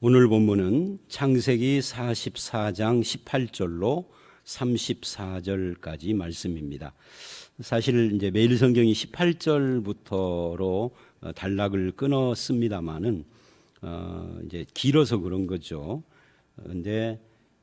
오늘 본문은 창세기 44장 18절로 34절까지 말씀입니다. 사실 이제 매일 성경이 18절부터로 단락을 끊었습니다만은 이제 길어서 그런 거죠. 근데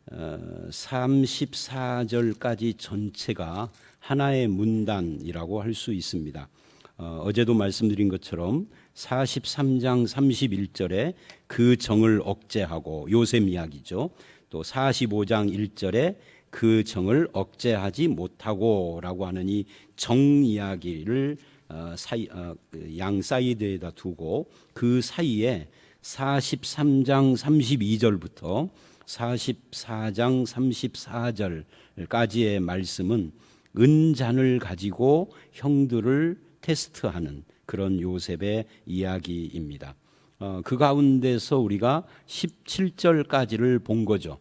34절까지 전체가 하나의 문단이라고 할 수 있습니다. 어제도 말씀드린 것처럼 43장 31절에 그 정을 억제하고 요셉 이야기죠. 또 45장 1절에 그 정을 억제하지 못하고라고 하는 이 정 이야기를 양 사이드에다 두고 그 사이에 43장 32절부터 44장 34절까지의 말씀은 은잔을 가지고 형들을 테스트하는 그런 요셉의 이야기입니다. 그 가운데서 우리가 17절까지를 본 거죠.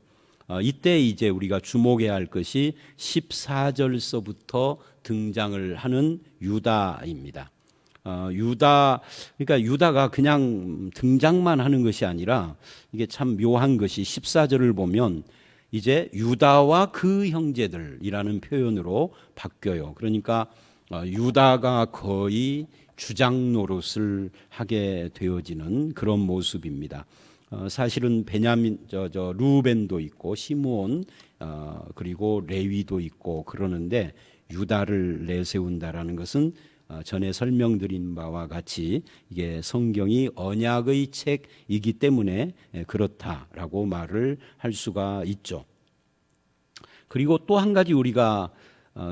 이때 이제 우리가 주목해야 할 것이 14절서부터 등장을 하는 유다입니다. 그러니까 유다가 그냥 등장만 하는 것이 아니라 이게 참 묘한 것이 14절을 보면 이제 유다와 그 형제들이라는 표현으로 바뀌어요. 그러니까 유다가 거의 주장 노릇을 하게 되어지는 그런 모습입니다. 사실은 베냐민, 루벤도 있고 시므온, 그리고 레위도 있고 그러는데 유다를 내세운다라는 것은 전에 설명드린 바와 같이 이게 성경이 언약의 책이기 때문에 그렇다라고 말을 할 수가 있죠. 그리고 또 한 가지 우리가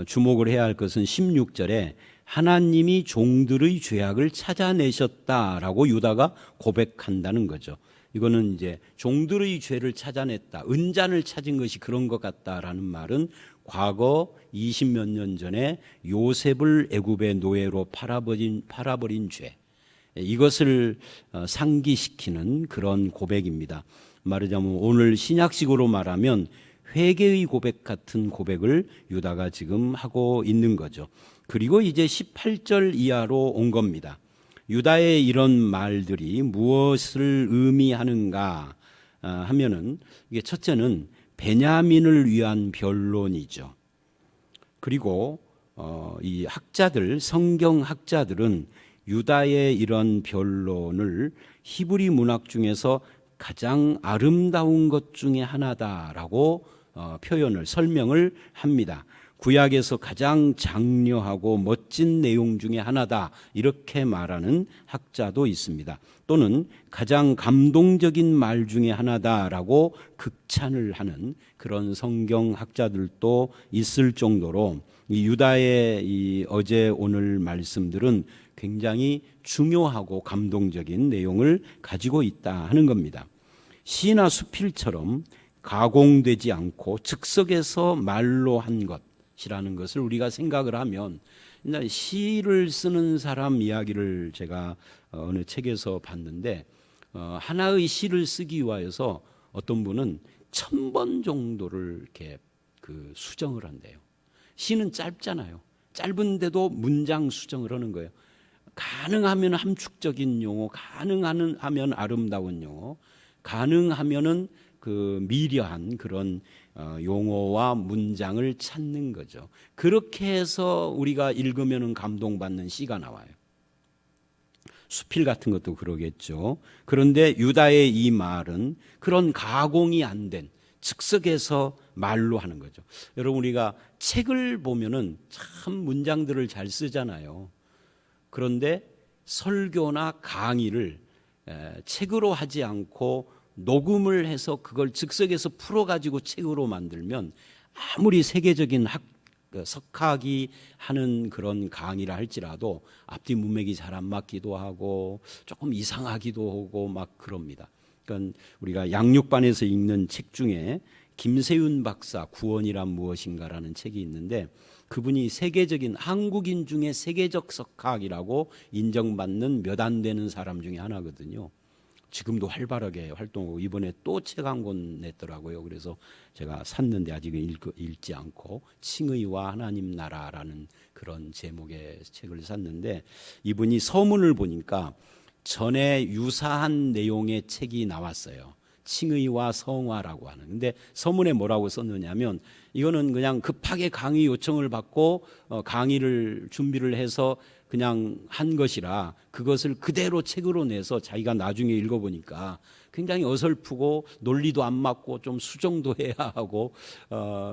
주목을 해야 할 것은 16절에 하나님이 종들의 죄악을 찾아내셨다라고 유다가 고백한다는 거죠. 이거는 이제 종들의 죄를 찾아냈다, 은잔을 찾은 것이 그런 것 같다라는 말은 과거 20몇 년 전에 요셉을 애굽의 노예로 팔아버린 죄, 이것을 상기시키는 그런 고백입니다. 말하자면 오늘 신약식으로 말하면 회개의 고백 같은 고백을 유다가 지금 하고 있는 거죠. 그리고 이제 18절 이하로 온 겁니다. 유다의 이런 말들이 무엇을 의미하는가 하면은 이게 첫째는 베냐민을 위한 변론이죠. 그리고 이 학자들, 성경 학자들은 유다의 이런 변론을 히브리 문학 중에서 가장 아름다운 것 중에 하나다라고 설명을 합니다. 구약에서 가장 장려하고 멋진 내용 중에 하나다 이렇게 말하는 학자도 있습니다. 또는 가장 감동적인 말 중에 하나다라고 극찬을 하는 그런 성경 학자들도 있을 정도로 이 유다의 이 어제 오늘 말씀들은 굉장히 중요하고 감동적인 내용을 가지고 있다 하는 겁니다. 시나 수필처럼 가공되지 않고 즉석에서 말로 한 것이라는 것을 우리가 생각을 하면 시를 쓰는 사람 이야기를 제가 어느 책에서 봤는데 하나의 시를 쓰기 위해서 어떤 분은 1000번 정도를 이렇게 수정을 한대요. 시는 짧잖아요. 짧은데도 문장 수정을 하는 거예요. 가능하면 함축적인 용어, 가능하면 아름다운 용어, 가능하면은 미려한 그런 용어와 문장을 찾는 거죠. 그렇게 해서 우리가 읽으면은 감동받는 시가 나와요. 수필 같은 것도 그러겠죠. 그런데 유다의 이 말은 그런 가공이 안 된 즉석에서 말로 하는 거죠. 여러분 우리가 책을 보면은 참 문장들을 잘 쓰잖아요. 그런데 설교나 강의를 책으로 하지 않고 녹음을 해서 그걸 즉석에서 풀어가지고 책으로 만들면 아무리 세계적인 석학이 하는 그런 강의를 할지라도 앞뒤 문맥이 잘 안 맞기도 하고 조금 이상하기도 하고 막 그럽니다. 그러니까 우리가 양육반에서 읽는 책 중에 김세윤 박사 구원이란 무엇인가라는 책이 있는데 그분이 세계적인 한국인 중에 세계적 석학이라고 인정받는 몇 안 되는 사람 중에 하나거든요. 지금도 활발하게 활동하고 이번에 또 책 한 권 냈더라고요. 그래서 제가 샀는데 아직은 읽지 않고 칭의와 하나님 나라라는 그런 제목의 책을 샀는데 이분이 서문을 보니까 전에 유사한 내용의 책이 나왔어요. 칭의와 성화라고 하는. 근데 서문에 뭐라고 썼느냐면 이거는 그냥 급하게 강의 요청을 받고 강의를 준비를 해서 그냥 한 것이라 그것을 그대로 책으로 내서 자기가 나중에 읽어보니까 굉장히 어설프고 논리도 안 맞고 좀 수정도 해야 하고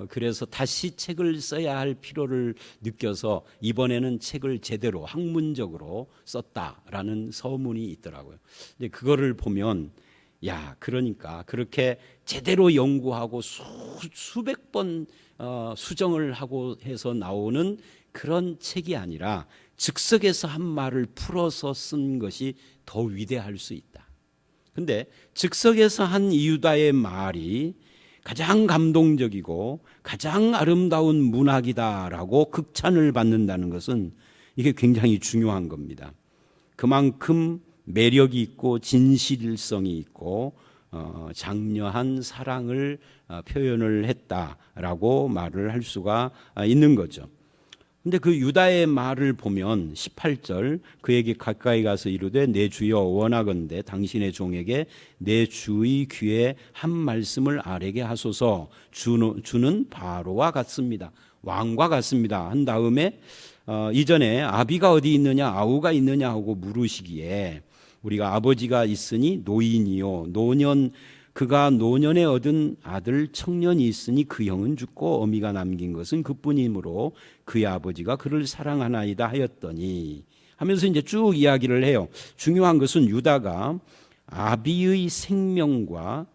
그래서 다시 책을 써야 할 필요를 느껴서 이번에는 책을 제대로 학문적으로 썼다라는 서문이 있더라고요. 근데 그거를 보면 야, 그러니까 그렇게 제대로 연구하고 수백 번 수정을 하고 해서 나오는 그런 책이 아니라 즉석에서 한 말을 풀어서 쓴 것이 더 위대할 수 있다. 근데 즉석에서 한 이유다의 말이 가장 감동적이고 가장 아름다운 문학이다라고 극찬을 받는다는 것은 이게 굉장히 중요한 겁니다. 그만큼 매력이 있고 진실성이 있고 장려한 사랑을 표현을 했다라고 말을 할 수가 있는 거죠. 근데 그 유다의 말을 보면 18절 그에게 가까이 가서 이르되 내 주여 원하건대 당신의 종에게 내 주의 귀에 한 말씀을 아뢰게 하소서. 주는 바로와 같습니다. 왕과 같습니다. 한 다음에 이전에 아비가 어디 있느냐 아우가 있느냐 하고 물으시기에 우리가 아버지가 있으니 노인이요 그가 노년에 얻은 아들 청년이 있으니 그 형은 죽고 어미가 남긴 것은 그뿐이므로 그의 아버지가 그를 사랑하나이다 하였더니 하면서 이제 쭉 이야기를 해요. 중요한 것은 유다가 아비의 생명과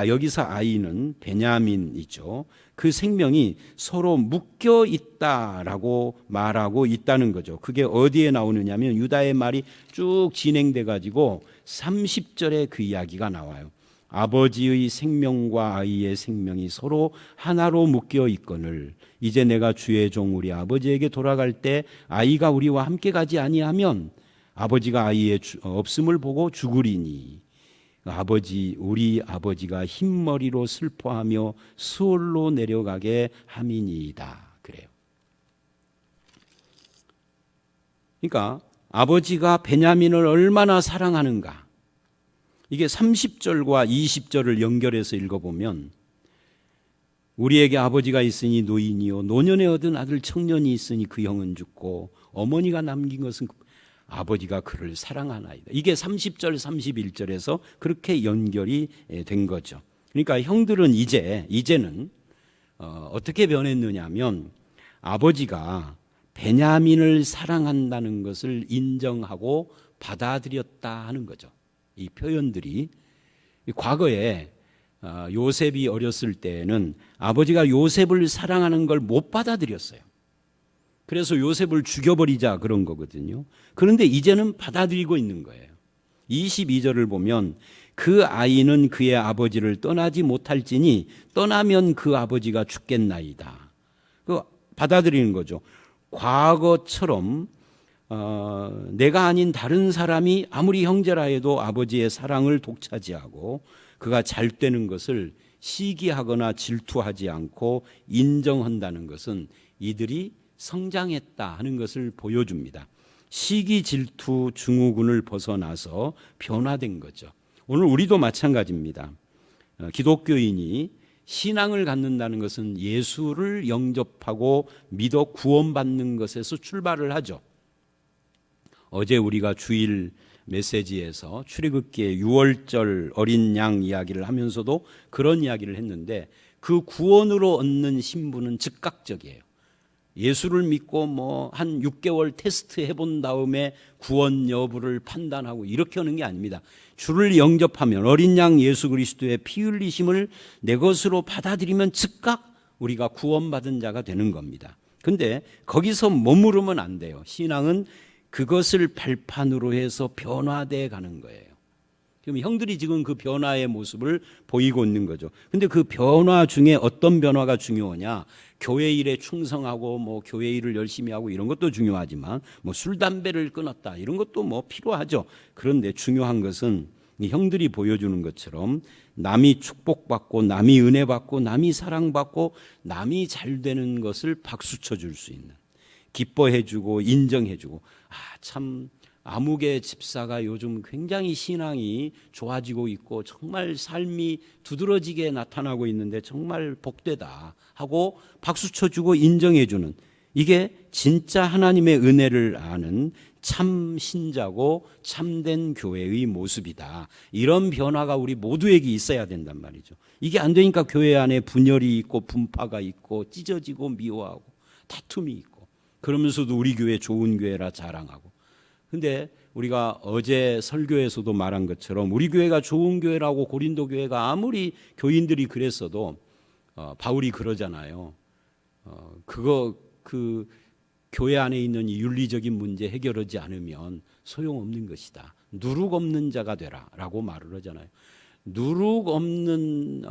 여기서 아이는 베냐민이죠. 그 생명이 서로 묶여 있다라고 말하고 있다는 거죠. 그게 어디에 나오느냐면 유다의 말이 쭉 진행돼 가지고 30절에 그 이야기가 나와요. 아버지의 생명과 아이의 생명이 서로 하나로 묶여 있거늘 이제 내가 주의 종 우리 아버지에게 돌아갈 때 아이가 우리와 함께 가지 아니하면 아버지가 아이의 없음을 보고 죽으리니 우리 아버지가 흰머리로 슬퍼하며 수월로 내려가게 함이니이다. 그래요. 그러니까 아버지가 베냐민을 얼마나 사랑하는가. 이게 30절과 20절을 연결해서 읽어보면 우리에게 아버지가 있으니 노인이요 노년에 얻은 아들 청년이 있으니 그 형은 죽고 어머니가 남긴 것은 아버지가 그를 사랑하나이다. 이게 30절 31절에서 그렇게 연결이 된 거죠. 그러니까 형들은 이제는 어떻게 변했느냐 하면 아버지가 베냐민을 사랑한다는 것을 인정하고 받아들였다 하는 거죠. 이 표현들이 과거에 요셉이 어렸을 때는 아버지가 요셉을 사랑하는 걸 못 받아들였어요. 그래서 요셉을 죽여버리자 그런 거거든요. 그런데 이제는 받아들이고 있는 거예요. 22절을 보면 그 아이는 그의 아버지를 떠나지 못할지니 떠나면 그 아버지가 죽겠나이다. 받아들이는 거죠. 과거처럼 내가 아닌 다른 사람이 아무리 형제라 해도 아버지의 사랑을 독차지하고 그가 잘 되는 것을 시기하거나 질투하지 않고 인정한다는 것은 이들이 성장했다 하는 것을 보여줍니다. 시기, 질투, 증후군을 벗어나서 변화된 거죠. 오늘 우리도 마찬가지입니다. 기독교인이 신앙을 갖는다는 것은 예수를 영접하고 믿어 구원받는 것에서 출발을 하죠. 어제 우리가 주일 메시지에서 출애굽기의 6월절 어린 양 이야기를 하면서도 그런 이야기를 했는데 그 구원으로 얻는 신분은 즉각적이에요. 예수를 믿고 한 6개월 테스트 해본 다음에 구원 여부를 판단하고 이렇게 하는 게 아닙니다. 주를 영접하면 어린 양 예수 그리스도의 피 흘리심을 내 것으로 받아들이면 즉각 우리가 구원받은 자가 되는 겁니다. 근데 거기서 머무르면 안 돼요. 신앙은 그것을 발판으로 해서 변화돼 가는 거예요. 그럼 형들이 지금 그 변화의 모습을 보이고 있는 거죠. 근데 그 변화 중에 어떤 변화가 중요하냐? 교회 일에 충성하고 교회 일을 열심히 하고 이런 것도 중요하지만 술 담배를 끊었다 이런 것도 필요하죠. 그런데 중요한 것은 이 형들이 보여주는 것처럼 남이 축복받고 남이 은혜받고 남이 사랑받고 남이 잘 되는 것을 박수쳐 줄 수 있는, 기뻐해 주고 인정해 주고 참 아무개 집사가 요즘 굉장히 신앙이 좋아지고 있고 정말 삶이 두드러지게 나타나고 있는데 정말 복되다 하고 박수 쳐주고 인정해주는, 이게 진짜 하나님의 은혜를 아는 참 신자고 참된 교회의 모습이다. 이런 변화가 우리 모두에게 있어야 된단 말이죠. 이게 안 되니까 교회 안에 분열이 있고 분파가 있고 찢어지고 미워하고 다툼이 있고, 그러면서도 우리 교회 좋은 교회라 자랑하고. 근데 우리가 어제 설교에서도 말한 것처럼 우리 교회가 좋은 교회라고 고린도 교회가 아무리 교인들이 그랬어도 바울이 그러잖아요. 그 교회 안에 있는 이 윤리적인 문제 해결하지 않으면 소용없는 것이다. 누룩 없는 자가 되라라고 말을 하잖아요. 누룩 없는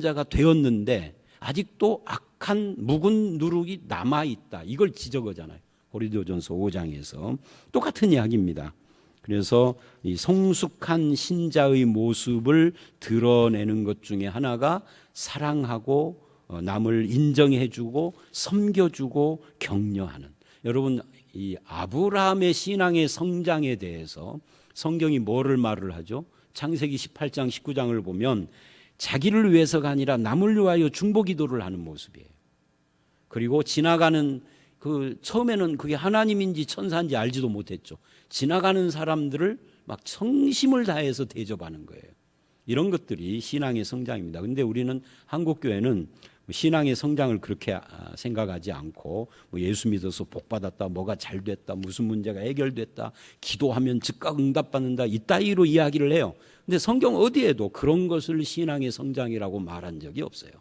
자가 되었는데 아직도 악한 묵은 누룩이 남아 있다. 이걸 지적하잖아요. 고린도전서 5장에서 똑같은 이야기입니다. 그래서 이 성숙한 신자의 모습을 드러내는 것 중에 하나가 사랑하고 남을 인정해주고 섬겨주고 격려하는. 여러분, 이 아브라함의 신앙의 성장에 대해서 성경이 뭐를 말을 하죠? 창세기 18장 19장을 보면 자기를 위해서가 아니라 남을 위하여 중보기도를 하는 모습이에요. 그리고 지나가는 처음에는 그게 하나님인지 천사인지 알지도 못했죠. 지나가는 사람들을 막 성심을 다해서 대접하는 거예요. 이런 것들이 신앙의 성장입니다. 그런데 우리는 한국교회는 신앙의 성장을 그렇게 생각하지 않고 예수 믿어서 복 받았다, 뭐가 잘 됐다, 무슨 문제가 해결됐다, 기도하면 즉각 응답받는다, 이따위로 이야기를 해요. 근데 성경 어디에도 그런 것을 신앙의 성장이라고 말한 적이 없어요.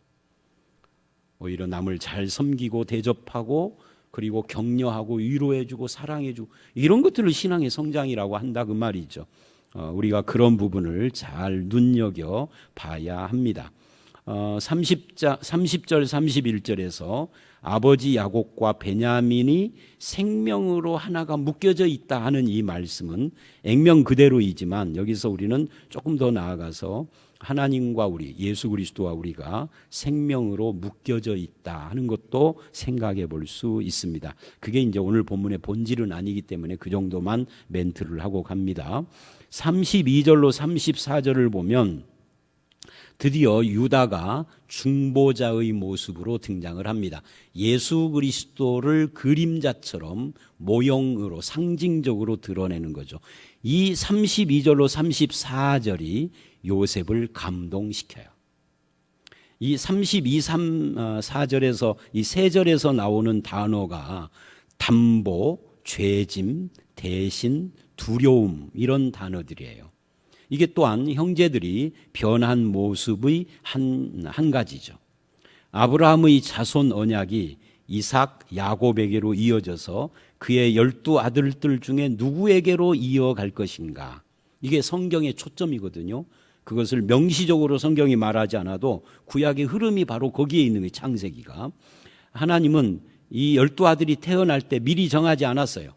오히려 남을 잘 섬기고 대접하고 그리고 격려하고 위로해주고 사랑해주고 이런 것들을 신앙의 성장이라고 한다 그 말이죠. 우리가 그런 부분을 잘 눈여겨 봐야 합니다. 30절 31절에서 아버지 야곱과 베냐민이 생명으로 하나가 묶여져 있다 하는 이 말씀은 액면 그대로이지만 여기서 우리는 조금 더 나아가서 하나님과 우리 예수 그리스도와 우리가 생명으로 묶여져 있다 하는 것도 생각해 볼 수 있습니다. 그게 이제 오늘 본문의 본질은 아니기 때문에 그 정도만 멘트를 하고 갑니다. 32절로 34절을 보면 드디어 유다가 중보자의 모습으로 등장을 합니다. 예수 그리스도를 그림자처럼 모형으로 상징적으로 드러내는 거죠. 이 32절로 34절이 요셉을 감동시켜요. 이 32, 4절에서 이 세 절에서 나오는 단어가 담보, 죄짐, 대신, 두려움 이런 단어들이에요. 이게 또한 형제들이 변한 모습의 한 가지죠. 아브라함의 자손 언약이 이삭, 야곱에게로 이어져서 그의 12 아들들 중에 누구에게로 이어갈 것인가. 이게 성경의 초점이거든요. 그것을 명시적으로 성경이 말하지 않아도 구약의 흐름이 바로 거기에 있는 거예요. 창세기가. 하나님은 이 12 아들이 태어날 때 미리 정하지 않았어요.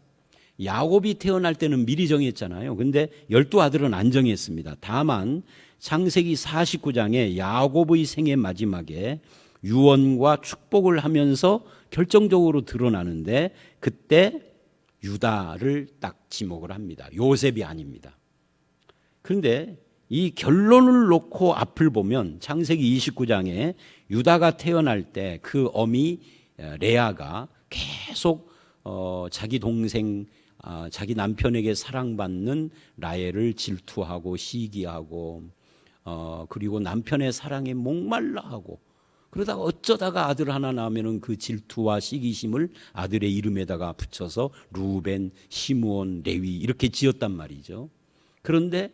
야곱이 태어날 때는 미리 정했잖아요. 근데 12 아들은 안 정했습니다. 다만 창세기 49장에 야곱의 생애 마지막에 유언과 축복을 하면서 결정적으로 드러나는데 그때 유다를 딱 지목을 합니다. 요셉이 아닙니다. 그런데 이 결론을 놓고 앞을 보면 창세기 29장에 유다가 태어날 때 그 어미 레아가 계속 자기 동생 자기 남편에게 사랑받는 라헬을 질투하고 시기하고 그리고 남편의 사랑에 목말라 하고 그러다가 어쩌다가 아들 하나 낳으면 그 질투와 시기심을 아들의 이름에다가 붙여서 루벤, 시므온, 레위 이렇게 지었단 말이죠. 그런데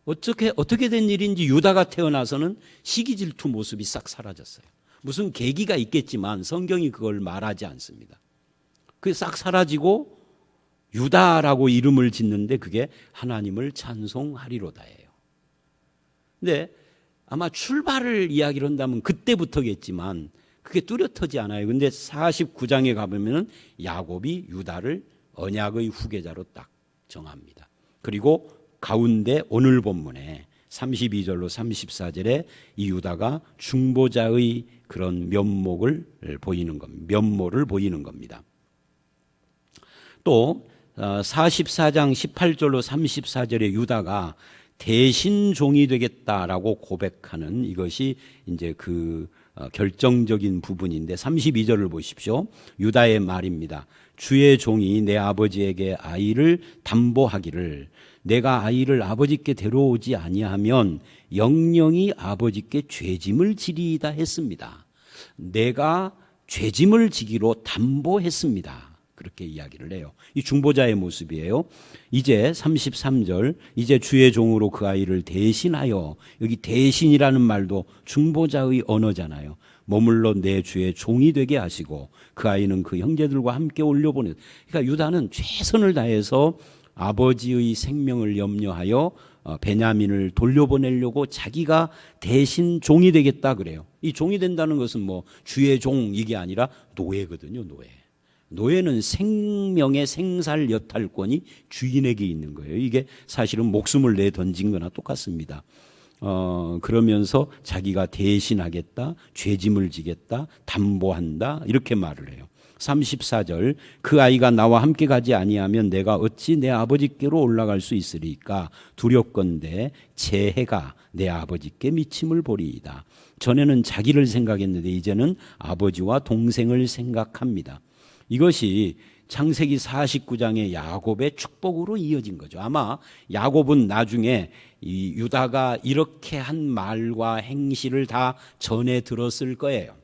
어떻게 된 일인지 유다가 태어나서는 시기 질투 모습이 싹 사라졌어요. 무슨 계기가 있겠지만 성경이 그걸 말하지 않습니다. 그게 싹 사라지고 유다라고 이름을 짓는데 그게 하나님을 찬송하리로다예요. 근데 아마 출발을 이야기를 한다면 그때부터겠지만 그게 뚜렷하지 않아요. 근데 49장에 가보면 야곱이 유다를 언약의 후계자로 딱 정합니다. 그리고 가운데 오늘 본문에 32절로 34절에 이 유다가 중보자의 그런 면모를 보이는 겁니다. 또 44장 18절로 34절에 유다가 대신 종이 되겠다라고 고백하는 이것이 이제 그 결정적인 부분인데 32절을 보십시오. 유다의 말입니다. 주의 종이 내 아버지에게 아이를 담보하기를 내가 아이를 아버지께 데려오지 아니하면 영영이 아버지께 죄짐을 지리이다 했습니다. 내가 죄짐을 지기로 담보했습니다. 그렇게 이야기를 해요. 이 중보자의 모습이에요. 이제 33절 이제 주의 종으로 그 아이를 대신하여, 여기 대신이라는 말도 중보자의 언어잖아요. 머물러 내 주의 종이 되게 하시고 그 아이는 그 형제들과 함께 올려보내. 그러니까 유다는 최선을 다해서 아버지의 생명을 염려하여 베냐민을 돌려보내려고 자기가 대신 종이 되겠다 그래요. 이 종이 된다는 것은 뭐 주의 종 이게 아니라 노예거든요. 노예는 생명의 생살 여탈권이 주인에게 있는 거예요. 이게 사실은 목숨을 내 던진 거나 똑같습니다. 그러면서 자기가 대신하겠다, 죄짐을 지겠다, 담보한다 이렇게 말을 해요. 34절 그 아이가 나와 함께 가지 아니하면 내가 어찌 내 아버지께로 올라갈 수 있으리까 두렵건대 제 해가 내 아버지께 미침을 보리이다. 전에는 자기를 생각했는데 이제는 아버지와 동생을 생각합니다. 이것이 창세기 49장의 야곱의 축복으로 이어진 거죠. 아마 야곱은 나중에 이 유다가 이렇게 한 말과 행실을 다 전해 들었을 거예요.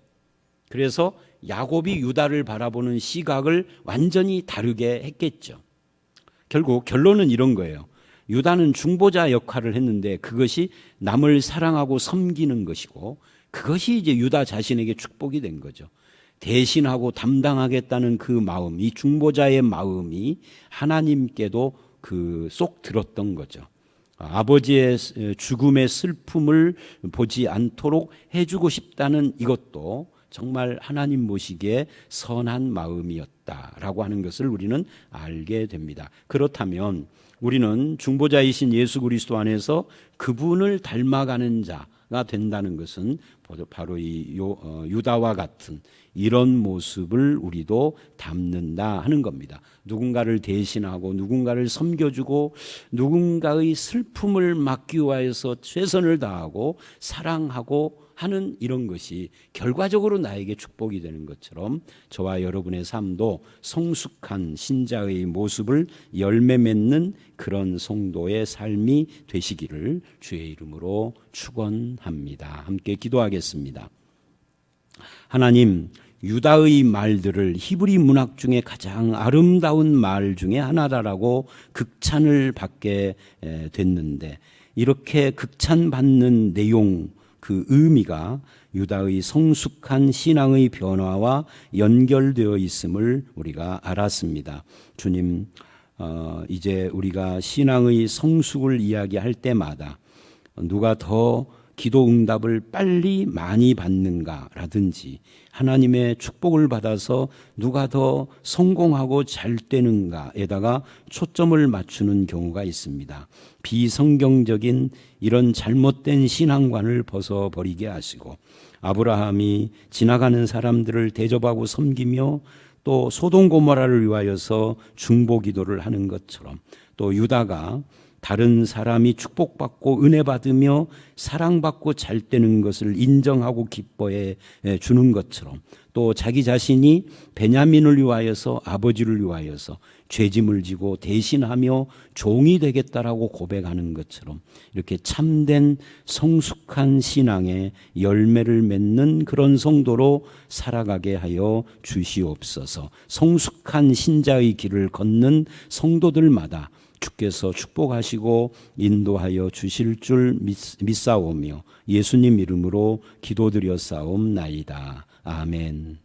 그래서 야곱이 유다를 바라보는 시각을 완전히 다르게 했겠죠. 결국 결론은 이런 거예요. 유다는 중보자 역할을 했는데 그것이 남을 사랑하고 섬기는 것이고 그것이 이제 유다 자신에게 축복이 된 거죠. 대신하고 담당하겠다는 그 마음, 이 중보자의 마음이 하나님께도 쏙 들었던 거죠. 아버지의 죽음의 슬픔을 보지 않도록 해주고 싶다는 이것도 정말 하나님 보시기에 선한 마음이었다라고 하는 것을 우리는 알게 됩니다. 그렇다면 우리는 중보자이신 예수 그리스도 안에서 그분을 닮아가는 자가 된다는 것은 바로 이 유다와 같은 이런 모습을 우리도 담는다 하는 겁니다. 누군가를 대신하고 누군가를 섬겨주고 누군가의 슬픔을 막기 위해서 최선을 다하고 사랑하고 하는 이런 것이 결과적으로 나에게 축복이 되는 것처럼 저와 여러분의 삶도 성숙한 신자의 모습을 열매 맺는 그런 성도의 삶이 되시기를 주의 이름으로 축원합니다. 함께 기도하겠습니다. 하나님, 유다의 말들을 히브리 문학 중에 가장 아름다운 말 중에 하나다라고 극찬을 받게 됐는데 이렇게 극찬받는 내용 그 의미가 유다의 성숙한 신앙의 변화와 연결되어 있음을 우리가 알았습니다. 주님, 이제 우리가 신앙의 성숙을 이야기할 때마다 누가 더 기도 응답을 빨리 많이 받는가라든지 하나님의 축복을 받아서 누가 더 성공하고 잘 되는가에다가 초점을 맞추는 경우가 있습니다. 비성경적인 이런 잘못된 신앙관을 벗어버리게 하시고 아브라함이 지나가는 사람들을 대접하고 섬기며 또 소돔 고모라를 위하여서 중보 기도를 하는 것처럼 또 유다가 다른 사람이 축복받고 은혜 받으며 사랑받고 잘 되는 것을 인정하고 기뻐해 주는 것처럼 또 자기 자신이 베냐민을 위하여서 아버지를 위하여서 죄짐을 지고 대신하며 종이 되겠다라고 고백하는 것처럼 이렇게 참된 성숙한 신앙의 열매를 맺는 그런 성도로 살아가게 하여 주시옵소서. 성숙한 신자의 길을 걷는 성도들마다 주께서 축복하시고 인도하여 주실 줄 믿사오며 예수님 이름으로 기도드렸사옵나이다. 아멘.